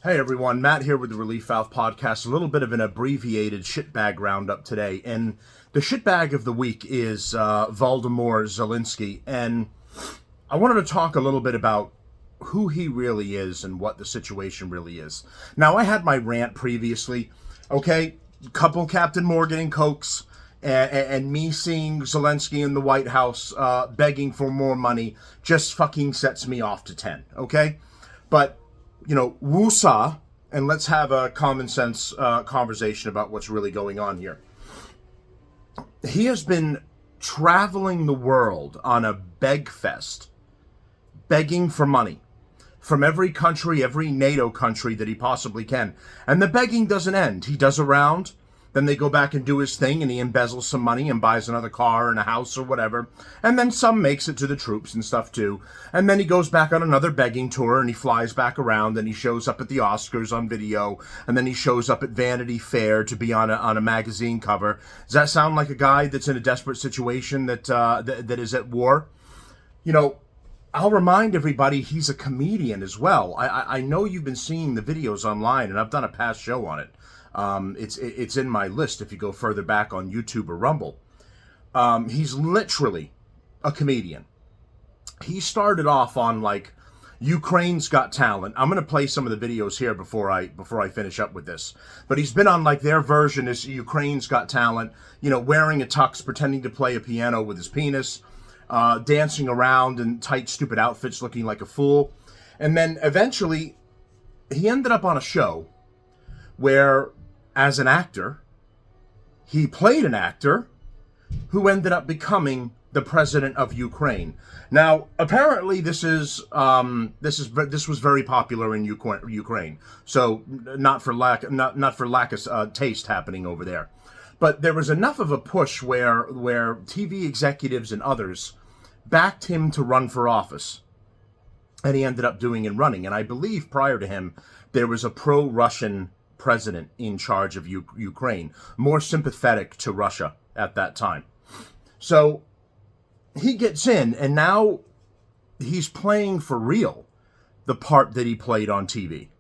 Hey everyone, Matt here with the Relief Valve Podcast. A little bit of an abbreviated shitbag roundup today. And the shitbag of the week is Volodymyr Zelensky. And I wanted to talk a little bit about who he really is and what the situation really is. Now, I had my rant previously, okay? Couple Captain Morgan and Cokes, and me seeing Zelensky in the White House begging for more money just fucking sets me off to 10, okay? But woosah, and let's have a common sense conversation about what's really going on here. He has been traveling the world on a beg fest, begging for money from every country, every NATO country that he possibly can. And the begging doesn't end. He does a round, then they go back and do his thing, and he embezzles some money and buys another car and a house or whatever. And then some makes it to the troops and stuff too. And then he goes back on another begging tour, and he flies back around, and he shows up at the Oscars on video, and then he shows up at Vanity Fair to be on a magazine cover. Does that sound like a guy that's in a desperate situation that is at war? I'll remind everybody he's a comedian as well. I know you've been seeing the videos online, and I've done a past show on it. It's in my list if you go further back on YouTube or Rumble. He's literally a comedian. He started off on like Ukraine's Got Talent. I'm going to play some of the videos here before I finish up with this. But he's been on like their version is Ukraine's Got Talent, wearing a tux, pretending to play a piano with his penis, dancing around in tight, stupid outfits, looking like a fool. And then eventually he ended up on a show where, as an actor, he played an actor who ended up becoming the president of Ukraine. Now, apparently, this was very popular in Ukraine. So, not for lack of taste happening over there, but there was enough of a push where TV executives and others backed him to run for office, and he ended up doing and running. And I believe prior to him, there was a pro-Russian president in charge of Ukraine, more sympathetic to Russia at that time. So he gets in, and now he's playing for real the part that he played on TV.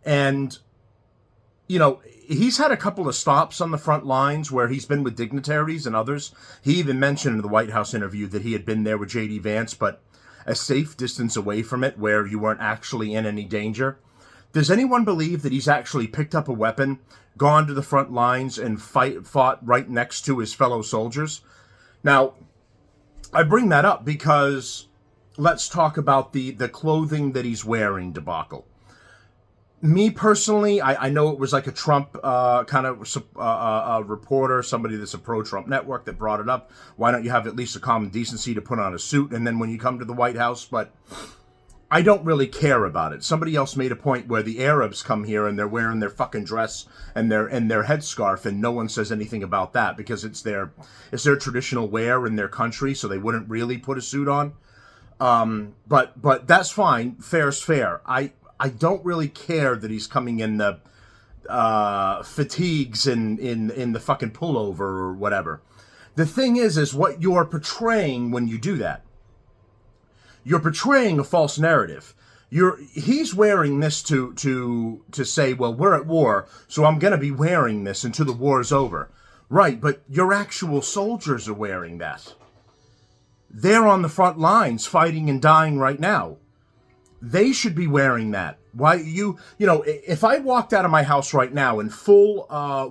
And, he's had a couple of stops on the front lines where he's been with dignitaries and others. He even mentioned in the White House interview that he had been there with J.D. Vance, but a safe distance away from it where you weren't actually in any danger. Does anyone believe that he's actually picked up a weapon, gone to the front lines, and fought right next to his fellow soldiers? Now, I bring that up because let's talk about the clothing that he's wearing debacle. Me personally, I know it was like a Trump kind of reporter, somebody that's a pro-Trump network that brought it up. Why don't you have at least a common decency to put on a suit and then when you come to the White House? But I don't really care about it. Somebody else made a point where the Arabs come here and they're wearing their fucking dress and their headscarf, and no one says anything about that because it's their traditional wear in their country, so they wouldn't really put a suit on. But that's fine. Fair's fair. I don't really care that he's coming in the fatigues in the fucking pullover or whatever. The thing is what you're portraying when you do that. You're portraying a false narrative. He's wearing this to say, well, we're at war, so I'm going to be wearing this until the war's over. Right, but your actual soldiers are wearing that. They're on the front lines fighting and dying right now. They should be wearing that. Why if I walked out of my house right now in full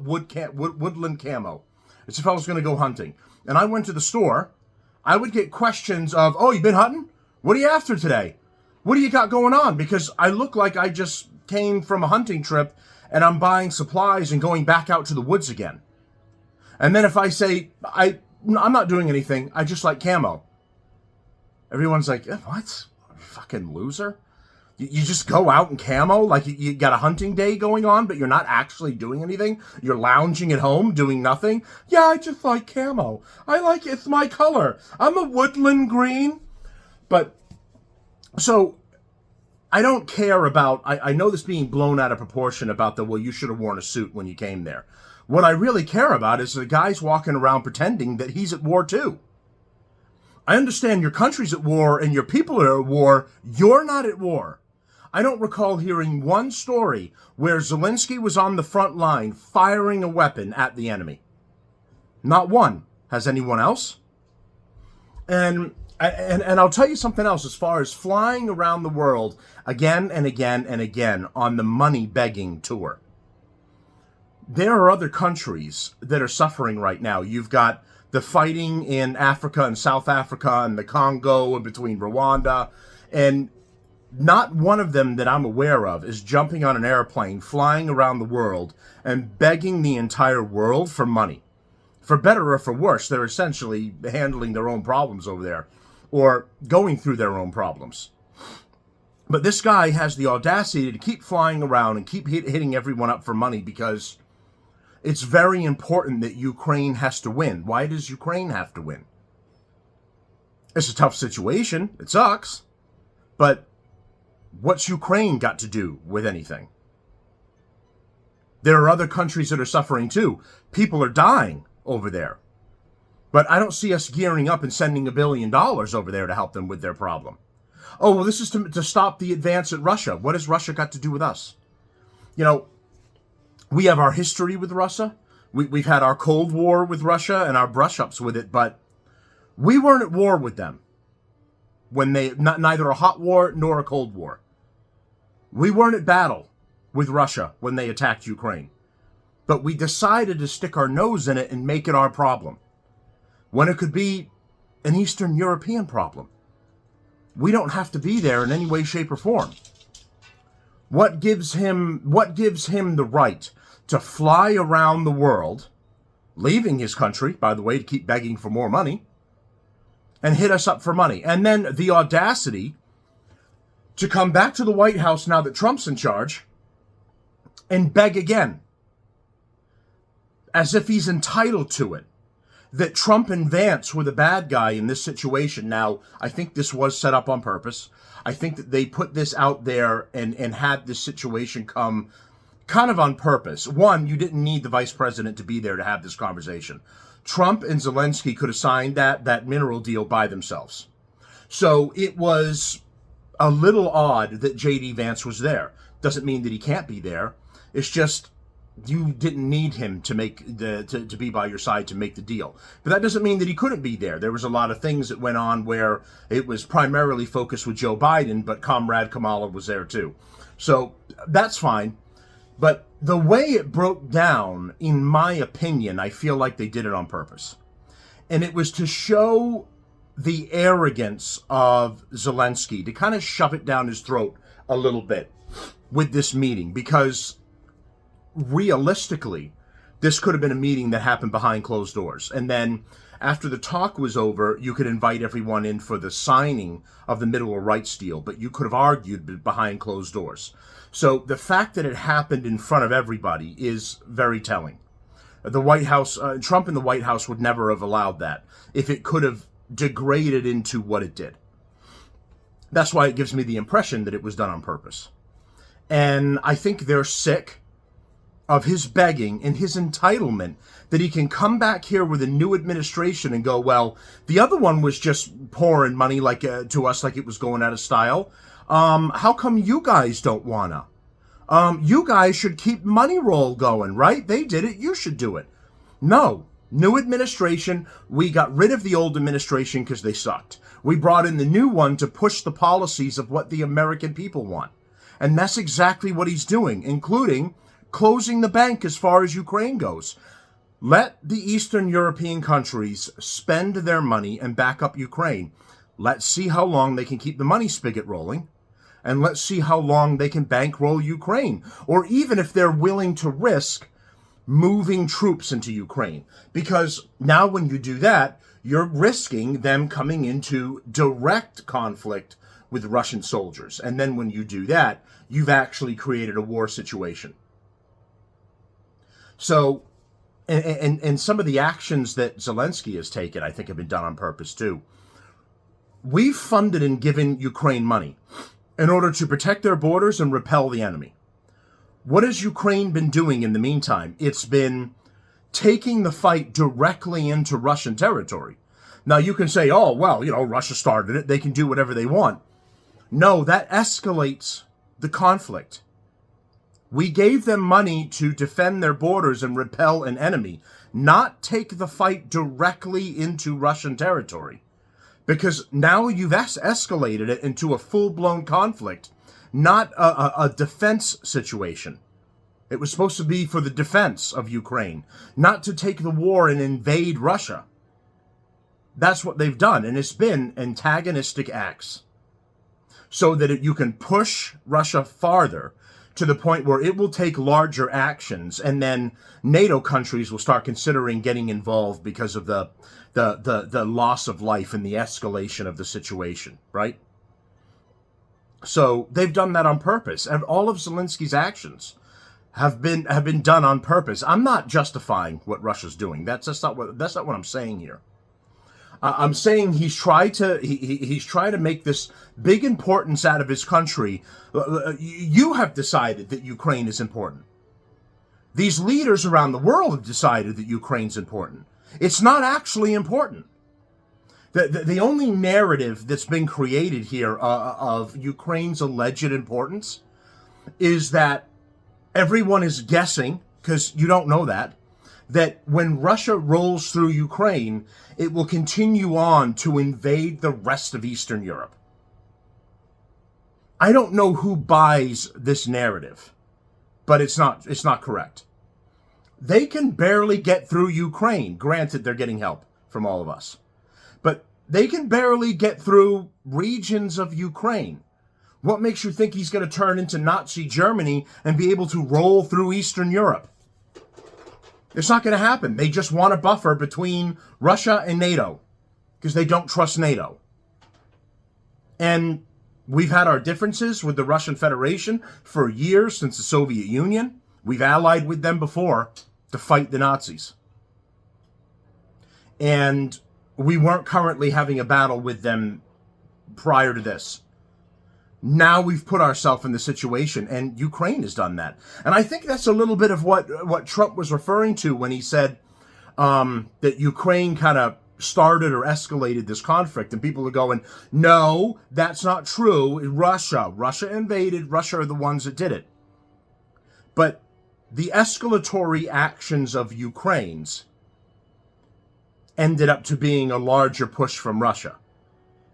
woodland camo, as if I was going to go hunting, and I went to the store, I would get questions of, oh, you been hunting? What are you after today? What do you got going on? Because I look like I just came from a hunting trip and I'm buying supplies and going back out to the woods again. And then if I say, I'm not doing anything, I just like camo. Everyone's like, what? Fucking loser? You just go out in camo? Like you got a hunting day going on, but you're not actually doing anything? You're lounging at home doing nothing? Yeah, I just like camo. I like it's my color. I'm a woodland green. But, so, I don't care about, I know this being blown out of proportion about well, you should have worn a suit when you came there. What I really care about is the guys walking around pretending that he's at war too. I understand your country's at war and your people are at war. You're not at war. I don't recall hearing one story where Zelensky was on the front line firing a weapon at the enemy. Not one. Has anyone else? And I'll tell you something else as far as flying around the world again and again and again on the money begging tour. There are other countries that are suffering right now. You've got the fighting in Africa and South Africa and the Congo and between Rwanda, and not one of them that I'm aware of is jumping on an airplane, flying around the world, and begging the entire world for money. For better or for worse, they're essentially handling their own problems over there, or going through their own problems. But this guy has the audacity to keep flying around and keep hitting everyone up for money because it's very important that Ukraine has to win. Why does Ukraine have to win? It's a tough situation. It sucks. But what's Ukraine got to do with anything? There are other countries that are suffering too. People are dying over there. But I don't see us gearing up and sending $1 billion over there to help them with their problem. Oh, well, this is to stop the advance at Russia. What has Russia got to do with us? You know, we have our history with Russia. We've had our Cold War with Russia and our brush-ups with it, but we weren't at war with them. When neither a hot war nor a cold war. We weren't at battle with Russia when they attacked Ukraine. But we decided to stick our nose in it and make it our problem, when it could be an Eastern European problem. We don't have to be there in any way, shape, or form. What gives him the right to fly around the world, leaving his country, by the way, to keep begging for more money, and hit us up for money, and then the audacity to come back to the White House now that Trump's in charge and beg again, as if he's entitled to it, that Trump and Vance were the bad guy in this situation. Now, I think this was set up on purpose. I think that they put this out there and had this situation come kind of on purpose. One, you didn't need the vice president to be there to have this conversation. Trump and Zelensky could have signed that mineral deal by themselves. So it was a little odd that J.D. Vance was there. Doesn't mean that he can't be there. It's just you didn't need him to make to be by your side to make the deal. But that doesn't mean that he couldn't be there. There was a lot of things that went on where it was primarily focused with Joe Biden, but Comrade Kamala was there too. So that's fine. But the way it broke down, in my opinion, I feel like they did it on purpose. And it was to show the arrogance of Zelensky, to kind of shove it down his throat a little bit with this meeting, because realistically, this could have been a meeting that happened behind closed doors. And then after the talk was over, you could invite everyone in for the signing of the Middle Rights deal, but you could have argued behind closed doors. So the fact that it happened in front of everybody is very telling. The White House, Trump and the White House would never have allowed that if it could have degraded into what it did. That's why it gives me the impression that it was done on purpose. And I think they're sick of his begging and his entitlement that he can come back here with a new administration and go, well, the other one was just pouring money like to us like it was going out of style. How come you guys don't wanna? You guys should keep money roll going, right? They did it. You should do it. No. New administration. We got rid of the old administration because they sucked. We brought in the new one to push the policies of what the American people want. And that's exactly what he's doing, including closing the bank as far as Ukraine goes. Let the Eastern European countries spend their money and back up Ukraine. Let's see how long they can keep the money spigot rolling. And let's see how long they can bankroll Ukraine. Or even if they're willing to risk moving troops into Ukraine. Because now when you do that, you're risking them coming into direct conflict with Russian soldiers. And then when you do that, you've actually created a war situation. So, and some of the actions that Zelensky has taken, I think, have been done on purpose too. We've funded and given Ukraine money in order to protect their borders and repel the enemy. What has Ukraine been doing in the meantime? It's been taking the fight directly into Russian territory. Now you can say, oh, well, Russia started it. They can do whatever they want. No, that escalates the conflict. We gave them money to defend their borders and repel an enemy, not take the fight directly into Russian territory. Because now you've escalated it into a full-blown conflict, not a defense situation. It was supposed to be for the defense of Ukraine, not to take the war and invade Russia. That's what they've done, and it's been antagonistic acts. So that you can push Russia farther to the point where it will take larger actions, and then NATO countries will start considering getting involved because of the loss of life and the escalation of the situation, right? So they've done that on purpose, and all of Zelensky's actions have been done on purpose. I'm not justifying what Russia's doing. That's not what I'm saying here. I'm saying he's tried to make this big importance out of his country. You have decided that Ukraine is important. These leaders around the world have decided that Ukraine's important. It's not actually important. The only narrative that's been created here of Ukraine's alleged importance is that everyone is guessing, because you don't know that when Russia rolls through Ukraine, it will continue on to invade the rest of Eastern Europe. I don't know who buys this narrative, but it's not correct. They can barely get through Ukraine. Granted, they're getting help from all of us. But they can barely get through regions of Ukraine. What makes you think he's going to turn into Nazi Germany and be able to roll through Eastern Europe? It's not going to happen. They just want a buffer between Russia and NATO because they don't trust NATO. And we've had our differences with the Russian Federation for years since the Soviet Union. We've allied with them before to fight the Nazis. And we weren't currently having a battle with them prior to this. Now we've put ourselves in the situation, and Ukraine has done that. And I think that's a little bit of what Trump was referring to when he said that Ukraine kind of started or escalated this conflict. And people are going, no, that's not true. Russia invaded. Russia are the ones that did it. But the escalatory actions of Ukraine's ended up to being a larger push from Russia.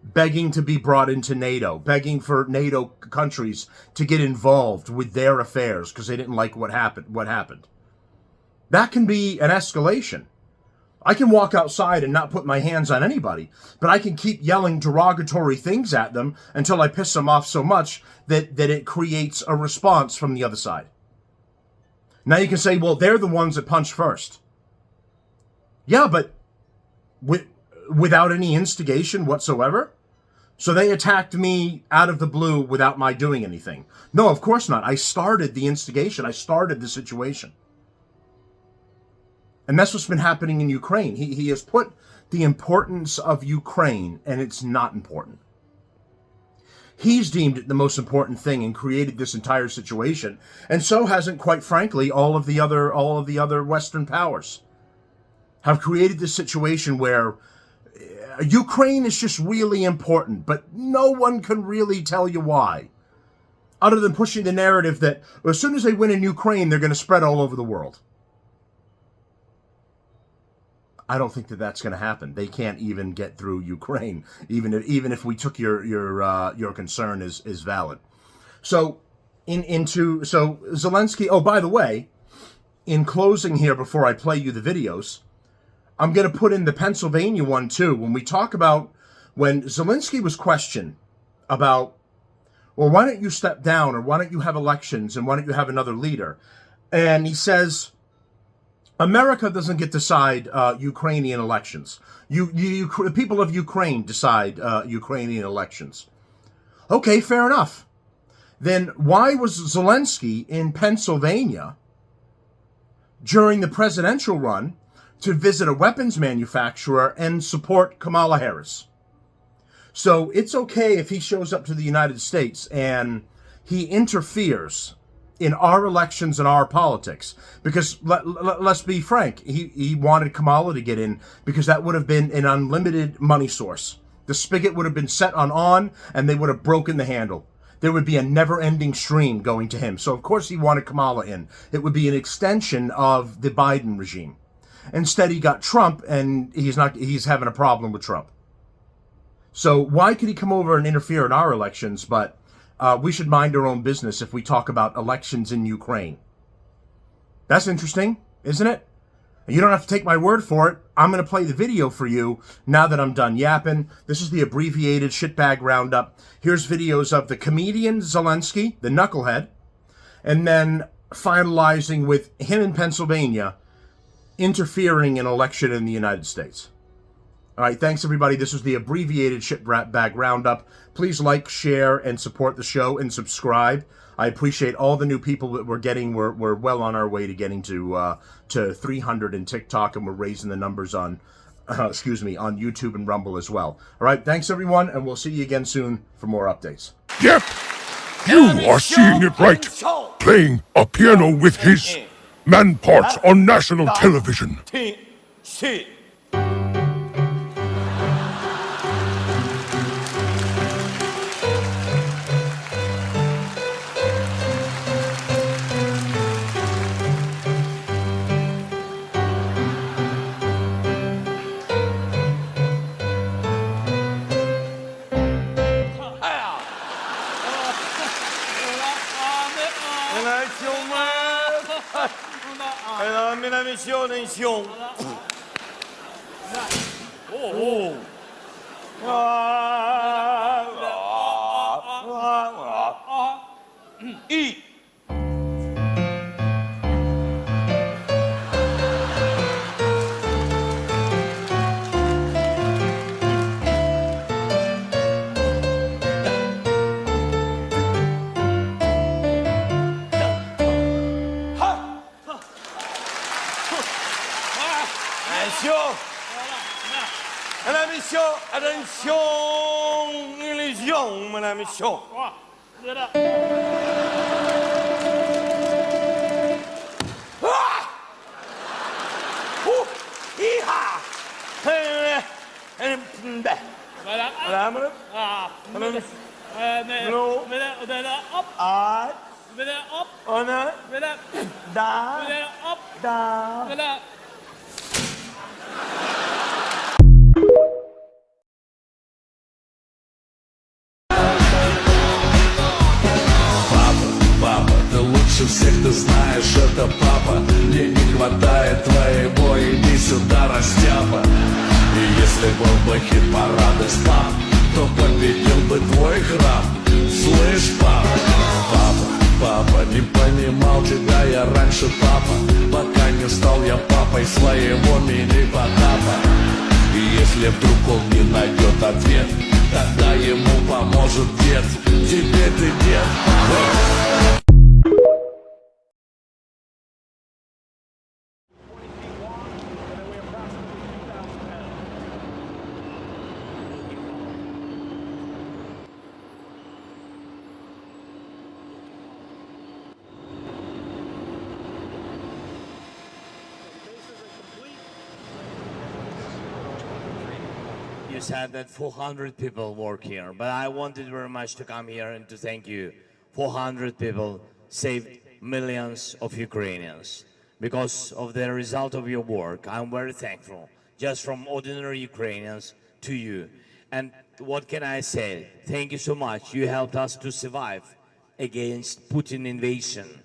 Begging to be brought into NATO, begging for NATO countries to get involved with their affairs because they didn't like what happened. That can be an escalation. I can walk outside and not put my hands on anybody, but I can keep yelling derogatory things at them until I piss them off so much that it creates a response from the other side. Now you can say, well, they're the ones that punch first. Yeah, but without any instigation whatsoever? So they attacked me out of the blue without my doing anything. No, of course not. I started the instigation. I started the situation. And that's what's been happening in Ukraine. He has put the importance of Ukraine, and it's not important. He's deemed it the most important thing and created this entire situation. And so hasn't, quite frankly, all of the other Western powers have created this situation where Ukraine is just really important, but no one can really tell you why. Other than pushing the narrative that as soon as they win in Ukraine, they're going to spread all over the world. I don't think that that's going to happen. They can't even get through Ukraine, even if we took your concern as valid. So Zelensky. Oh, by the way, in closing here, before I play you the videos, I'm going to put in the Pennsylvania one too. When we talk about when Zelensky was questioned about, well, why don't you step down, or why don't you have elections, and why don't you have another leader? And he says, America doesn't get to decide Ukrainian elections. The people of Ukraine decide Ukrainian elections. Okay, fair enough. Then why was Zelensky in Pennsylvania during the presidential run to visit a weapons manufacturer and support Kamala Harris? So it's okay if he shows up to the United States and he interferes in our elections and our politics. Because let's be frank, he wanted Kamala to get in because that would have been an unlimited money source. The spigot would have been set on, and they would have broken the handle. there would be a never-ending stream going to him. So of course he wanted Kamala in. It would be an extension of the Biden regime. Instead, he got Trump, and he's having a problem with Trump. So why could he come over and interfere in our elections? But we should mind our own business if we talk about elections in Ukraine. That's interesting, isn't it? You don't have to take my word for it. I'm going to play the video for you now that I'm done yapping. This is the abbreviated Shitbag Roundup. Here's videos of the comedian Zelensky, the knucklehead, and then finalizing with him in Pennsylvania interfering in an election in the United States. All right, thanks everybody. This is the abbreviated Shitbag Roundup. Please like, share, and support the show and subscribe. I appreciate all the new people that we're getting. We're well on our way to getting to 300 in TikTok, and we're raising the numbers on, on YouTube and Rumble as well. All right, thanks everyone, and we'll see you again soon for more updates. Yep, you are seeing it right. Playing a piano with his man parts on national television. Attention, illusion, mon ami Chon. Всех ты знаешь, это папа. Мне не хватает твоего, иди сюда, растяпа. И если был бы хит-парад из пап, то победил бы твой храм. Слышь, папа, папа, не понимал тебя я раньше, папа, пока не стал я папой своего мини-потапа. И если вдруг он не найдет ответ, тогда ему поможет дед. Теперь ты дед. You said that 400 people work here, but I wanted very much to come here and to thank you. 400 people saved millions of Ukrainians. Because of the result of your work, I'm very thankful, just from ordinary Ukrainians to you. And what can I say? Thank you so much. You helped us to survive against Putin invasion.